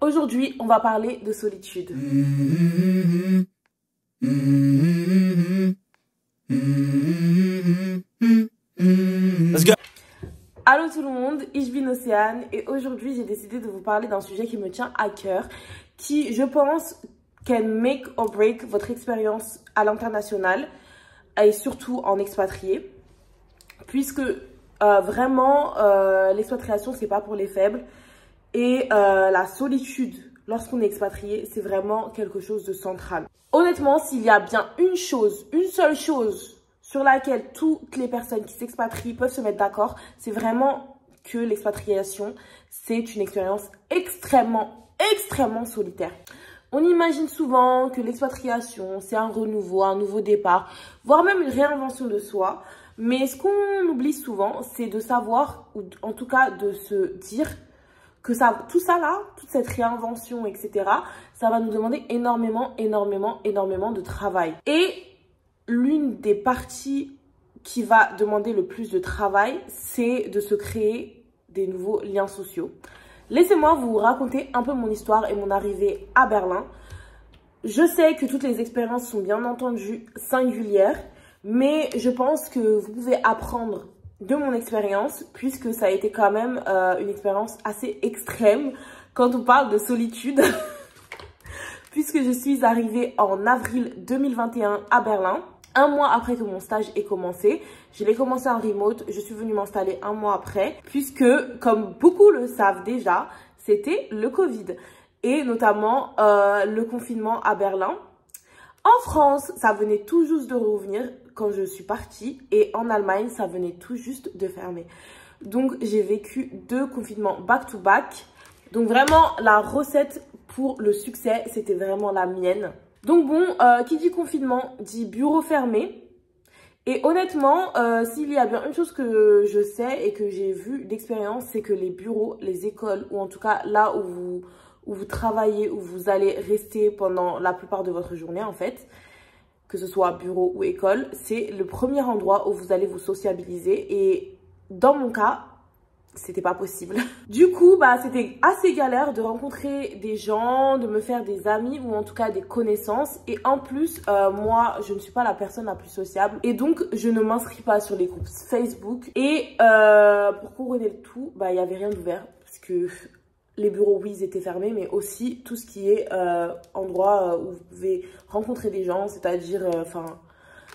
Aujourd'hui, on va parler de solitude. Let's go. Allô tout le monde, ich bin Océane et aujourd'hui j'ai décidé de vous parler d'un sujet qui me tient à cœur, qui je pense can make or break votre expérience à l'international et surtout en expatrié, puisque vraiment l'expatriation c'est pas pour les faibles et la solitude lorsqu'on est expatrié c'est vraiment quelque chose de central. Honnêtement, s'il y a bien une seule chose sur laquelle toutes les personnes qui s'expatrient peuvent se mettre d'accord, c'est vraiment que l'expatriation, c'est une expérience extrêmement solitaire. On imagine souvent que l'expatriation, c'est un renouveau, un nouveau départ, voire même une réinvention de soi. Mais ce qu'on oublie souvent, c'est de savoir, ou en tout cas de se dire que tout ça là, toute cette réinvention, etc., ça va nous demander énormément de travail. Et l'une des parties qui va demander le plus de travail, c'est de se créer des nouveaux liens sociaux. Laissez-moi vous raconter un peu mon histoire et mon arrivée à Berlin. Je sais que toutes les expériences sont bien entendu singulières, mais je pense que vous pouvez apprendre de mon expérience, puisque ça a été quand même une expérience assez extrême quand on parle de solitude. Puisque je suis arrivée en avril 2021 à Berlin, un mois après que mon stage ait commencé. Je l'ai commencé en remote, je suis venue m'installer un mois après, puisque, comme beaucoup le savent déjà, c'était le Covid. Et notamment le confinement à Berlin. En France, ça venait tout juste de revenir quand je suis partie. Et en Allemagne, ça venait tout juste de fermer. Donc, j'ai vécu 2 confinements back-to-back. Donc, vraiment, la recette pour le succès, c'était vraiment la mienne. Donc bon, qui dit confinement dit bureau fermé. Et honnêtement, s'il y a bien une chose que je sais et que j'ai vu d'expérience, c'est que les bureaux, les écoles, ou en tout cas là où vous travaillez, où vous allez rester pendant la plupart de votre journée en fait, que ce soit bureau ou école, c'est le premier endroit où vous allez vous sociabiliser. Et dans mon cas, c'était pas possible. Du coup, c'était assez galère de rencontrer des gens, de me faire des amis ou en tout cas des connaissances. Et en plus, moi, je ne suis pas la personne la plus sociable. Et donc, je ne m'inscris pas sur les groupes Facebook. Et pour couronner le tout, il n'y avait rien d'ouvert. Parce que les bureaux, oui, ils étaient fermés. Mais aussi tout ce qui est endroit où vous pouvez rencontrer des gens. C'est-à-dire,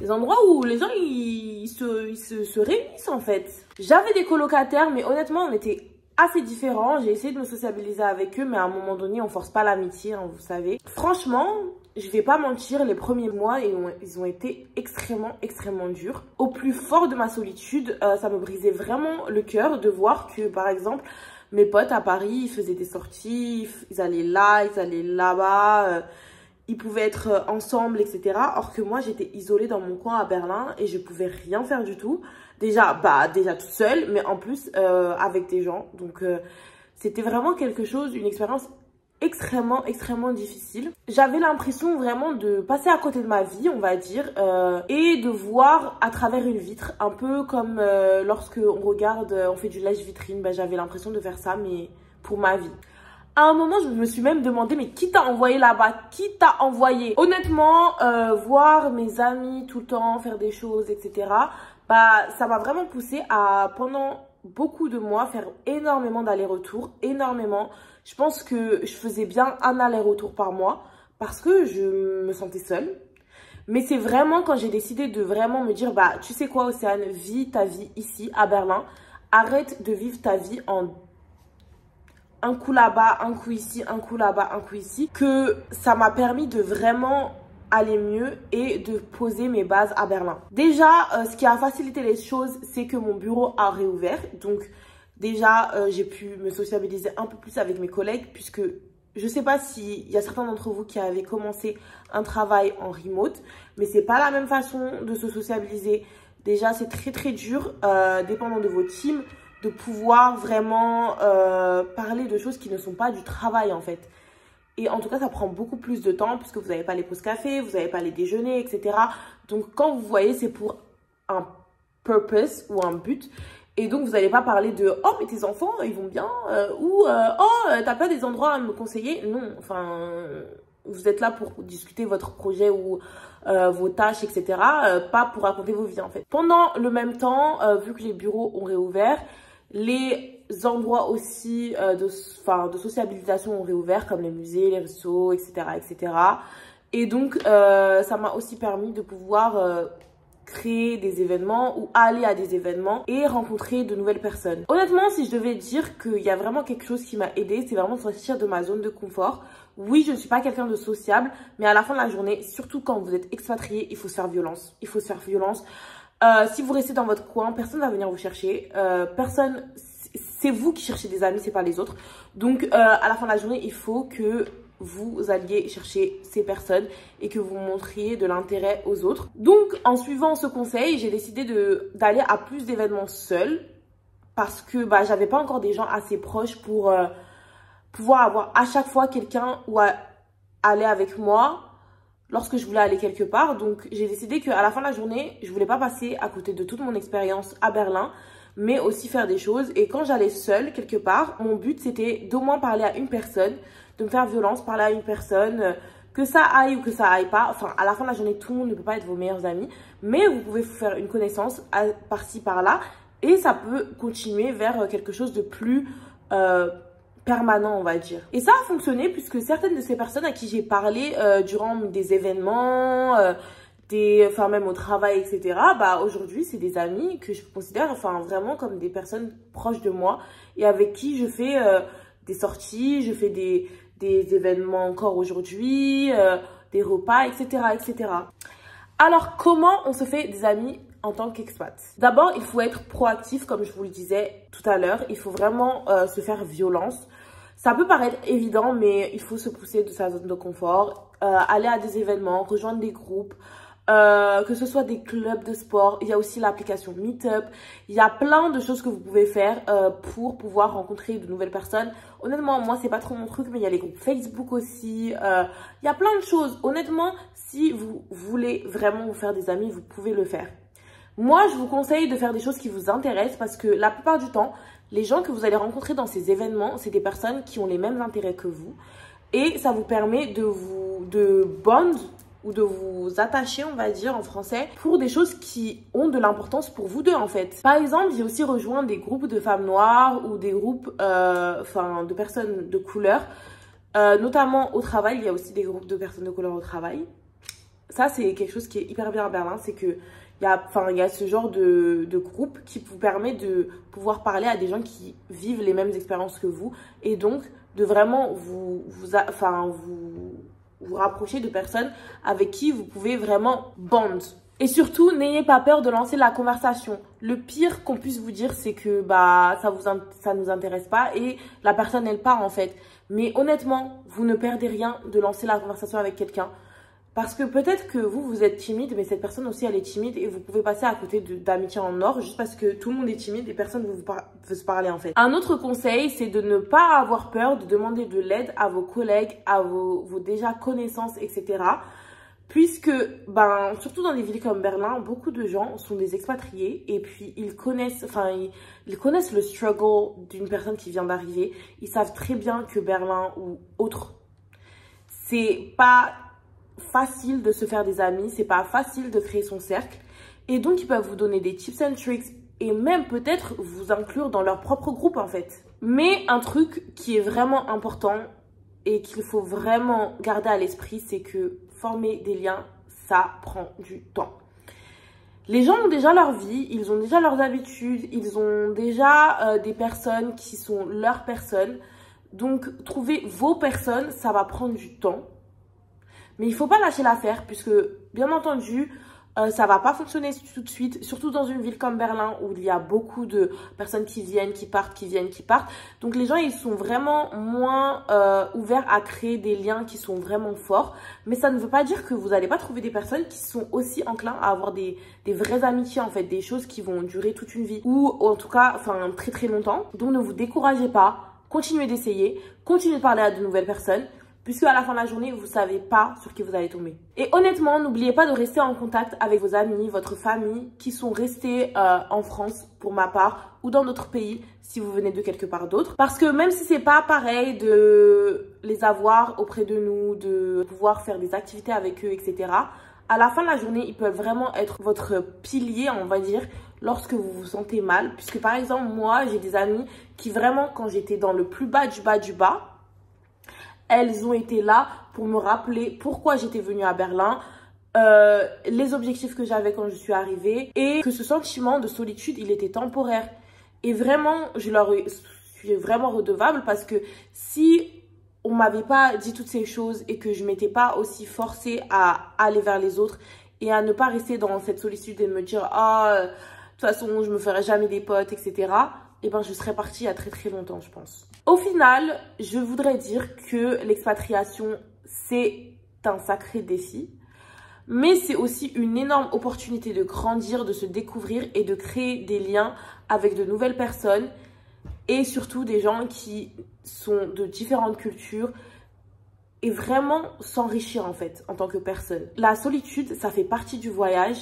des endroits où les gens ils se réunissent en fait. J'avais des colocataires, mais honnêtement on était assez différents. J'ai essayé de me sociabiliser avec eux, mais à un moment donné on force pas l'amitié, hein, vous savez. Franchement, je vais pas mentir, les premiers mois ils ont été extrêmement durs. Au plus fort de ma solitude, ça me brisait vraiment le cœur de voir que par exemple mes potes à Paris ils faisaient des sorties, ils allaient là, ils allaient là-bas. Ils pouvaient être ensemble, etc. Or que moi, j'étais isolée dans mon coin à Berlin et je pouvais rien faire du tout. Déjà toute seule, mais en plus avec des gens. Donc, c'était vraiment quelque chose, une expérience extrêmement difficile. J'avais l'impression vraiment de passer à côté de ma vie, on va dire, et de voir à travers une vitre, un peu comme lorsque on regarde, on fait du lèche-vitrine. J'avais l'impression de faire ça, mais pour ma vie. À un moment, je me suis même demandé, mais qui t'a envoyé là-bas? Qui t'a envoyé? Honnêtement, voir mes amis tout le temps, faire des choses, etc. Ça m'a vraiment poussée à, pendant beaucoup de mois, faire énormément d'allers-retours, énormément. Je pense que je faisais bien un aller-retour par mois parce que je me sentais seule. Mais c'est vraiment quand j'ai décidé de vraiment me dire, tu sais quoi, Océane, vis ta vie ici, à Berlin. Arrête de vivre ta vie en un coup là-bas, un coup ici, un coup là-bas, un coup ici, que ça m'a permis de vraiment aller mieux et de poser mes bases à Berlin. Déjà, ce qui a facilité les choses, c'est que mon bureau a réouvert. Donc déjà, j'ai pu me sociabiliser un peu plus avec mes collègues, puisque je sais pas s'il y a certains d'entre vous qui avaient commencé un travail en remote, mais c'est pas la même façon de se sociabiliser. Déjà, c'est très dur, dépendant de vos teams, de pouvoir vraiment parler de choses qui ne sont pas du travail en fait. Et en tout cas, ça prend beaucoup plus de temps puisque vous n'avez pas les pauses café, vous n'avez pas les déjeuners, etc. Donc, quand vous voyez, c'est pour un purpose ou un but. Et donc, vous n'allez pas parler de « Oh, mais tes enfants, ils vont bien » ou « Oh, t'as pas des endroits à me conseiller ?» Non, enfin, vous êtes là pour discuter votre projet ou vos tâches, etc. Pas pour raconter vos vies, en fait. Pendant le même temps, vu que les bureaux ont réouvert, les endroits aussi de sociabilisation ont réouvert, comme les musées, les restos, etc. etc. Et donc, ça m'a aussi permis de pouvoir créer des événements ou aller à des événements et rencontrer de nouvelles personnes. Honnêtement, si je devais dire qu'il y a vraiment quelque chose qui m'a aidée, c'est vraiment de sortir de ma zone de confort. Oui, je ne suis pas quelqu'un de sociable, mais à la fin de la journée, surtout quand vous êtes expatrié, il faut se faire violence. Il faut se faire violence. Si vous restez dans votre coin, personne ne va venir vous chercher. C'est vous qui cherchez des amis, c'est pas les autres. Donc, à la fin de la journée, il faut que vous alliez chercher ces personnes et que vous montriez de l'intérêt aux autres. Donc, en suivant ce conseil, j'ai décidé d'aller à plus d'événements seule parce que j'avais pas encore des gens assez proches pour pouvoir avoir à chaque fois quelqu'un ou aller avec moi lorsque je voulais aller quelque part. Donc, j'ai décidé qu'à la fin de la journée, je voulais pas passer à côté de toute mon expérience à Berlin, mais aussi faire des choses. Et quand j'allais seule quelque part, mon but c'était d'au moins parler à une personne, de me faire violence, parler à une personne, que ça aille ou que ça aille pas. Enfin, à la fin de la journée, tout le monde ne peut pas être vos meilleurs amis, mais vous pouvez vous faire une connaissance par-ci, par-là, et ça peut continuer vers quelque chose de plus permanent, on va dire. Et ça a fonctionné puisque certaines de ces personnes à qui j'ai parlé durant des événements, même au travail, etc. Aujourd'hui, c'est des amis que je considère vraiment comme des personnes proches de moi et avec qui je fais des sorties, je fais des événements encore aujourd'hui, des repas, etc., etc. Alors, comment on se fait des amis en tant qu'expat? D'abord, il faut être proactif, comme je vous le disais tout à l'heure. Il faut vraiment se faire violence. Ça peut paraître évident, mais il faut se pousser de sa zone de confort, aller à des événements, rejoindre des groupes, que ce soit des clubs de sport. Il y a aussi l'application Meetup. Il y a plein de choses que vous pouvez faire pour pouvoir rencontrer de nouvelles personnes. Honnêtement, moi, c'est pas trop mon truc, mais il y a les groupes Facebook aussi. Il y a plein de choses. Honnêtement, si vous voulez vraiment vous faire des amis, vous pouvez le faire. Moi, je vous conseille de faire des choses qui vous intéressent parce que la plupart du temps, les gens que vous allez rencontrer dans ces événements, c'est des personnes qui ont les mêmes intérêts que vous. Et ça vous permet de bond ou de vous attacher, on va dire en français, pour des choses qui ont de l'importance pour vous deux en fait. Par exemple, j'ai aussi rejoint des groupes de femmes noires ou des groupes de personnes de couleur. Notamment au travail, il y a aussi des groupes de personnes de couleur au travail. Ça, c'est quelque chose qui est hyper bien à Berlin, c'est que il y a ce genre de groupe qui vous permet de pouvoir parler à des gens qui vivent les mêmes expériences que vous et donc de vraiment vous rapprocher de personnes avec qui vous pouvez vraiment bond. Et surtout, n'ayez pas peur de lancer la conversation. Le pire qu'on puisse vous dire, c'est que ça nous intéresse pas et la personne elle part en fait. Mais honnêtement, vous ne perdez rien de lancer la conversation avec quelqu'un. Parce que peut-être que vous êtes timide, mais cette personne aussi, elle est timide et vous pouvez passer à côté d'amitié en or juste parce que tout le monde est timide et personne ne veut se parler en fait. Un autre conseil, c'est de ne pas avoir peur de demander de l'aide à vos collègues, à vos déjà connaissances, etc. Puisque, surtout dans des villes comme Berlin, beaucoup de gens sont des expatriés et puis ils connaissent le struggle d'une personne qui vient d'arriver. Ils savent très bien que Berlin ou autre, c'est pas facile de se faire des amis, c'est pas facile de créer son cercle et donc ils peuvent vous donner des tips and tricks et même peut-être vous inclure dans leur propre groupe en fait. Mais un truc qui est vraiment important et qu'il faut vraiment garder à l'esprit, c'est que former des liens, ça prend du temps. Les gens ont déjà leur vie, ils ont déjà leurs habitudes, ils ont déjà des personnes qui sont leurs personnes. Donc trouver vos personnes, ça va prendre du temps. Mais il ne faut pas lâcher l'affaire puisque, bien entendu, ça ne va pas fonctionner tout de suite. Surtout dans une ville comme Berlin où il y a beaucoup de personnes qui viennent, qui partent, qui viennent, qui partent. Donc les gens, ils sont vraiment moins ouverts à créer des liens qui sont vraiment forts. Mais ça ne veut pas dire que vous n'allez pas trouver des personnes qui sont aussi enclins à avoir des vraies amitiés en fait. Des choses qui vont durer toute une vie ou en tout cas très très longtemps. Donc ne vous découragez pas. Continuez d'essayer. Continuez de parler à de nouvelles personnes. puisque à la fin de la journée, vous ne savez pas sur qui vous allez tomber. Et honnêtement, n'oubliez pas de rester en contact avec vos amis, votre famille qui sont restés en France pour ma part ou dans d'autres pays si vous venez de quelque part d'autre. Parce que même si c'est pas pareil de les avoir auprès de nous, de pouvoir faire des activités avec eux, etc., à la fin de la journée, ils peuvent vraiment être votre pilier, on va dire, lorsque vous vous sentez mal. Puisque par exemple, moi, j'ai des amis qui vraiment, quand j'étais dans le plus bas du bas du bas, elles ont été là pour me rappeler pourquoi j'étais venue à Berlin, les objectifs que j'avais quand je suis arrivée et que ce sentiment de solitude, il était temporaire. Et vraiment, je leur suis vraiment redevable parce que si on m'avait pas dit toutes ces choses et que je m'étais pas aussi forcée à aller vers les autres et à ne pas rester dans cette solitude et me dire « Ah, de toute façon, je me ferai jamais des potes, etc. » Eh ben, je serais partie il y a très très longtemps, je pense. Au final, je voudrais dire que l'expatriation, c'est un sacré défi. Mais c'est aussi une énorme opportunité de grandir, de se découvrir et de créer des liens avec de nouvelles personnes. Et surtout des gens qui sont de différentes cultures et vraiment s'enrichir en fait en tant que personne. La solitude, ça fait partie du voyage.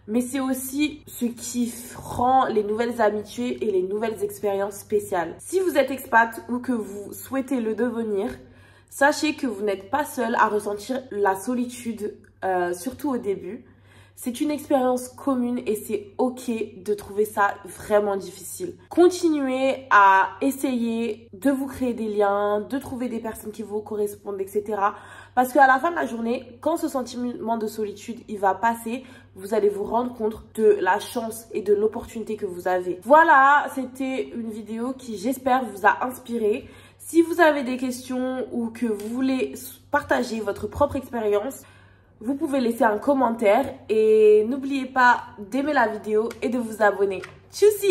Mais c'est aussi ce qui rend les nouvelles amitiés et les nouvelles expériences spéciales. Si vous êtes expat ou que vous souhaitez le devenir, sachez que vous n'êtes pas seul à ressentir la solitude, surtout au début. C'est une expérience commune et c'est ok de trouver ça vraiment difficile. Continuez à essayer de vous créer des liens, de trouver des personnes qui vous correspondent, etc. Parce qu'à la fin de la journée, quand ce sentiment de solitude, il va passer, vous allez vous rendre compte de la chance et de l'opportunité que vous avez. Voilà, c'était une vidéo qui, j'espère, vous a inspiré. Si vous avez des questions ou que vous voulez partager votre propre expérience, vous pouvez laisser un commentaire et n'oubliez pas d'aimer la vidéo et de vous abonner. Tchuss!